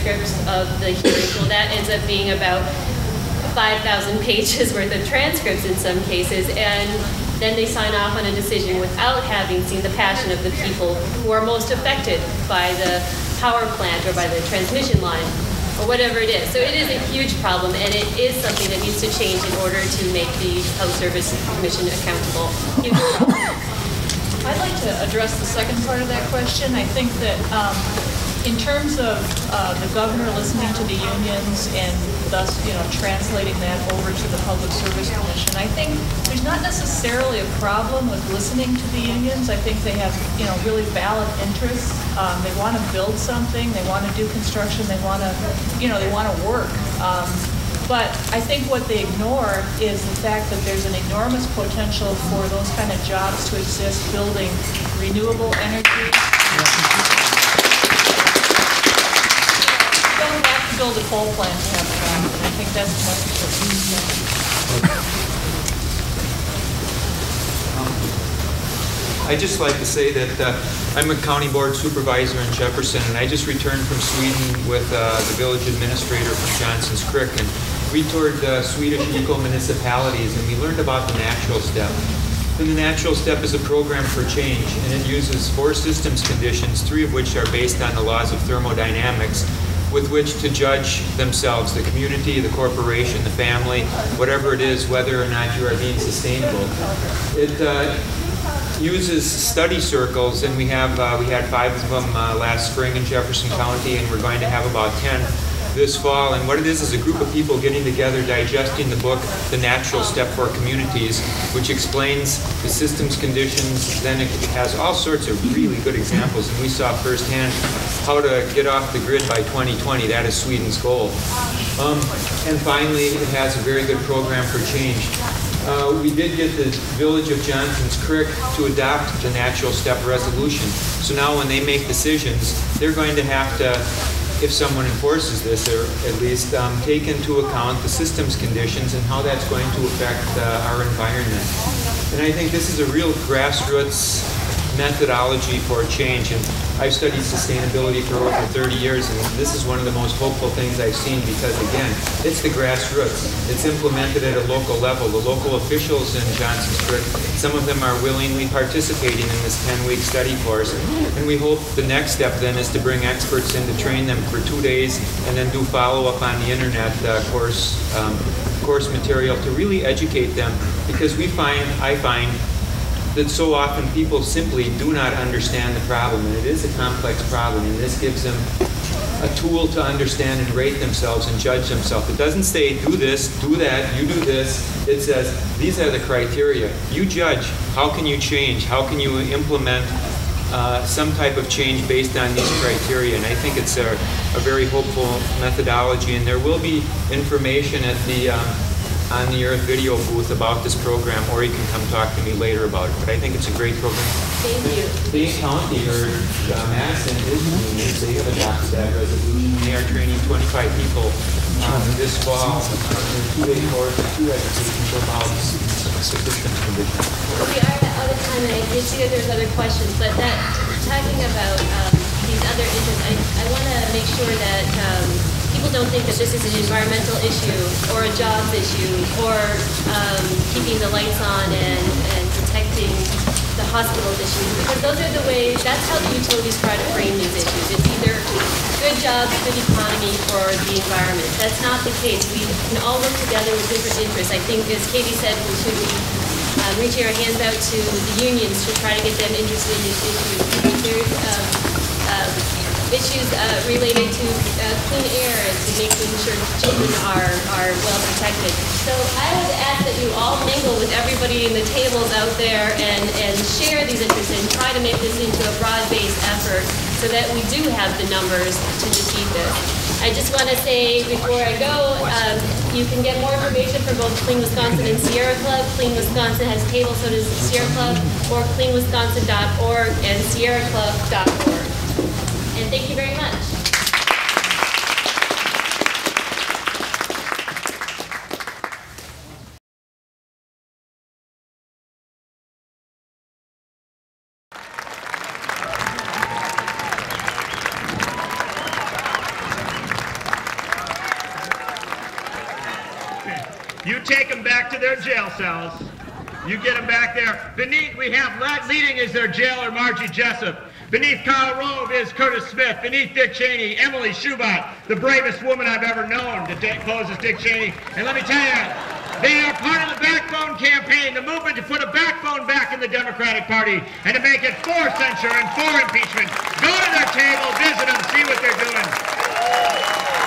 transcripts of the hearings. Well, that ends up being about 5,000 pages worth of transcripts in some cases, and then they sign off on a decision without having seen the passion of the people who are most affected by the power plant or by the transmission line or whatever it is. So it is a huge problem, and it is something that needs to change in order to make the Public Service Commission accountable. Huge problem. I'd like to address the second part of that question. I think that in terms of the governor listening to the unions and thus, translating that over to the Public Service Commission, I think there's not necessarily a problem with listening to the unions. I think they have, really valid interests. They want to build something. They want to do construction. They want to, they want to work. But I think what they ignore is the fact that there's an enormous potential for those kind of jobs to exist, building renewable energy. You don't have to build a coal plant to have a job. I think that's necessary. I'd just like to say that I'm a county board supervisor in Jefferson, and I just returned from Sweden with the village administrator from Johnson's Creek, and we toured Swedish eco-municipalities, and we learned about the Natural Step. And the Natural Step is a program for change, and it uses 4 systems conditions, 3 of which are based on the laws of thermodynamics, with which to judge themselves, the community, the corporation, the family, whatever it is, whether or not you are being sustainable. It uses study circles, and we had 5 of them last spring in Jefferson County, and we're going to have about 10 this fall. And what it is a group of people getting together, digesting the book, The Natural Step for Communities, which explains the systems conditions. Then it has all sorts of really good examples, and we saw firsthand how to get off the grid by 2020. That is Sweden's goal. And finally, it has a very good program for change. We did get the village of Johnson's Creek to adopt the Natural Step resolution. So now when they make decisions, they're going to have to, if someone enforces this, or at least take into account the systems conditions and how that's going to affect our environment. And I think this is a real grassroots methodology for change. And I've studied sustainability for over 30 years, and this is one of the most hopeful things I've seen because, again, it's the grassroots. It's implemented at a local level. The local officials in Johnson's Creek, some of them are willingly participating in this 10-week study course, and we hope the next step then is to bring experts in to train them for 2 days and then do follow-up on the internet course material to really educate them, because I find that so often people simply do not understand the problem, and it is a complex problem, and this gives them a tool to understand and rate themselves and judge themselves. It doesn't say do this, do that, you do this. It says these are the criteria. You judge. How can you change? How can you implement some type of change based on these criteria? And I think it's a very hopeful methodology, and there will be information at the on the Earth Video booth about this program, or you can come talk to me later about it. But I think it's a great program. Thank you. Dane County, or Madison, is unions. They have adopted that resolution. They are training 25 people this fall in a 2-day course, 2 education for about systems conditions. We are out of time, and I did see that there's other questions, but talking about these other issues, I want to make sure that people don't think that this is an environmental issue or a jobs issue or keeping the lights on and protecting the hospital issues, because those are the ways, that's how the utilities try to frame these issues. It's either good jobs, good economy, or the environment. That's not the case. We can all work together with different interests. I think, as Katie said, we should be reaching our hands out to the unions to try to get them interested in these issues. There's issues related to clean air and to making sure children are well protected. So I would ask that you all mingle with everybody in the tables out there and share these interests and try to make this into a broad-based effort so that we do have the numbers to defeat this. I just want to say before I go, you can get more information from both Clean Wisconsin and Sierra Club. Clean Wisconsin has tables, so does Sierra Club, or cleanwisconsin.org and sierraclub.org. And thank you very much. You take them back to their jail cells. You get them back there. Beneath, we have leading is their jailer, Margie Jessup. Beneath Kyle Rove is Curtis Smith. Beneath Dick Cheney, Emily Schubert, the bravest woman I've ever known to pose as Dick Cheney. And let me tell you, they are part of the Backbone campaign, the movement to put a backbone back in the Democratic Party and to make it for censure and for impeachment. Go to their table, visit them, see what they're doing.